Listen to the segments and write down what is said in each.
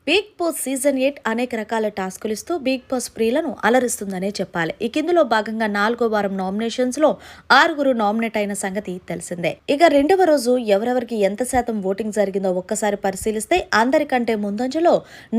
Big boss season 8 అనేక రకాల టాస్కులు ఇస్తూ బిగ్ బాస్ ప్రియులను అలరిస్తుందనే చెప్పాలి. ఇక ఇందులో భాగంగా 4వ వారం నామినేషన్స్ లో 6గురు నామినేట్ అయిన సంగతి తెలిసిందే. ఇక రెండవ రోజు ఎవరెవరికి ఎంత శాతం ఓటింగ్ జరిగిందో ఒక్కసారి పరిశీలిస్తే అందరికంటే ముందంజలో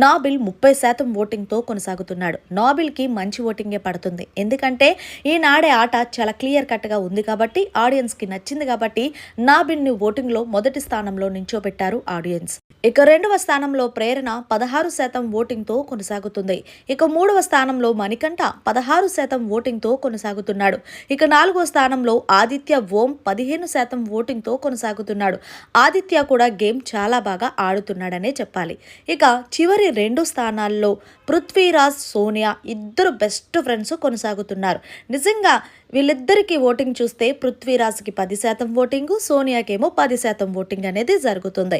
నాబిల్ 30% ఓటింగ్ తో కొనసాగుతున్నాడు. నాబిల్ కి మంచి ఓటింగే పడుతుంది. ఎందుకంటే ఈనాడే ఆట చాలా క్లియర్ కట్ గా ఉంది కాబట్టి, ఆడియన్స్ కి నచ్చింది కాబట్టి నాబిల్ ని ఓటింగ్ లో మొదటి స్థానంలో నించోబెట్టారు ఆడియన్స్. ఇక రెండవ స్థానంలో ప్రేరణ 16% ఓటింగ్ తో కొనసాగుతుంది. ఇక మూడవ స్థానంలో మణికంఠ 16% ఓటింగ్ తో కొనసాగుతున్నాడు. ఇక నాలుగో స్థానంలో ఆదిత్య ఓం 15% ఓటింగ్ తో కొనసాగుతున్నాడు. ఆదిత్య కూడా గేమ్ చాలా బాగా ఆడుతున్నాడనే చెప్పాలి. ఇక చివరి 2 స్థానాల్లో పృథ్వీరాజ్, సోనియా ఇద్దరు బెస్ట్ ఫ్రెండ్స్ కొనసాగుతున్నారు. నిజంగా వీళ్ళిద్దరికి ఓటింగ్ చూస్తే పృథ్వీరాజ్కి 10% ఓటింగ్, సోనియాకేమో 10% ఓటింగ్ అనేది జరుగుతుంది.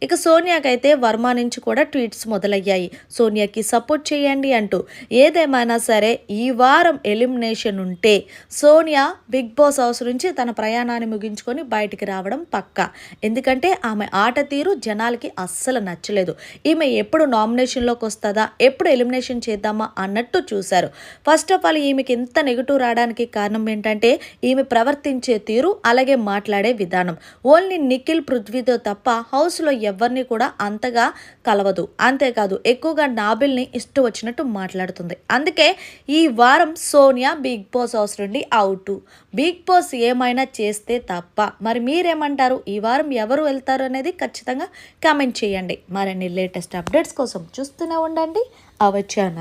ఇక సోనియాకైతే వర్మ నుంచి కూడా ట్వీట్స్ మొదలయ్యాయి. సోనియాకి సపోర్ట్ చేయండి అంటూ. ఏదేమైనా సరే ఈ వారం ఎలిమినేషన్ ఉంటే సోనియా బిగ్ బాస్ హౌస్ నుంచి తన ప్రయాణాన్ని ముగించుకొని బయటికి రావడం పక్కా. ఎందుకంటే ఆమె ఆట తీరు జనాలకి అస్సలు నచ్చలేదు. ఈమె ఎప్పుడు నామినేషన్లోకి వస్తుందా, ఎప్పుడు ఎలిమినేషన్ చేద్దామా అన్నట్టు చూశారు. ఫస్ట్ ఆఫ్ ఆల్ ఈమెకి ఇంత నెగిటివ్ రావడానికి కారణం ఏంటంటే ఈమె ప్రవర్తించే తీరు, అలాగే మాట్లాడే విధానం. ఓన్లీ నిఖిల్, పృథ్వీతో తప్ప హౌస్లో ఎవరిని కూడా అంతగా కలవదు. అంతేకాదు ఎక్కువగా నాబిల్ని ఇష్టం వచ్చినట్టు మాట్లాడుతుంది. అందుకే ఈ వారం సోనియా బిగ్ బాస్ హౌస్ నుండి అవుట్. బిగ్ బాస్ ఏమైనా చేస్తే తప్ప. మరి మీరేమంటారు? ఈ వారం ఎవరు వెళ్తారు అనేది ఖచ్చితంగా కామెంట్ చేయండి. మరిన్ని లేటెస్ట్ అప్డేట్స్ కోసం చూస్తూనే ఉండండి అవర్ ఛానల్.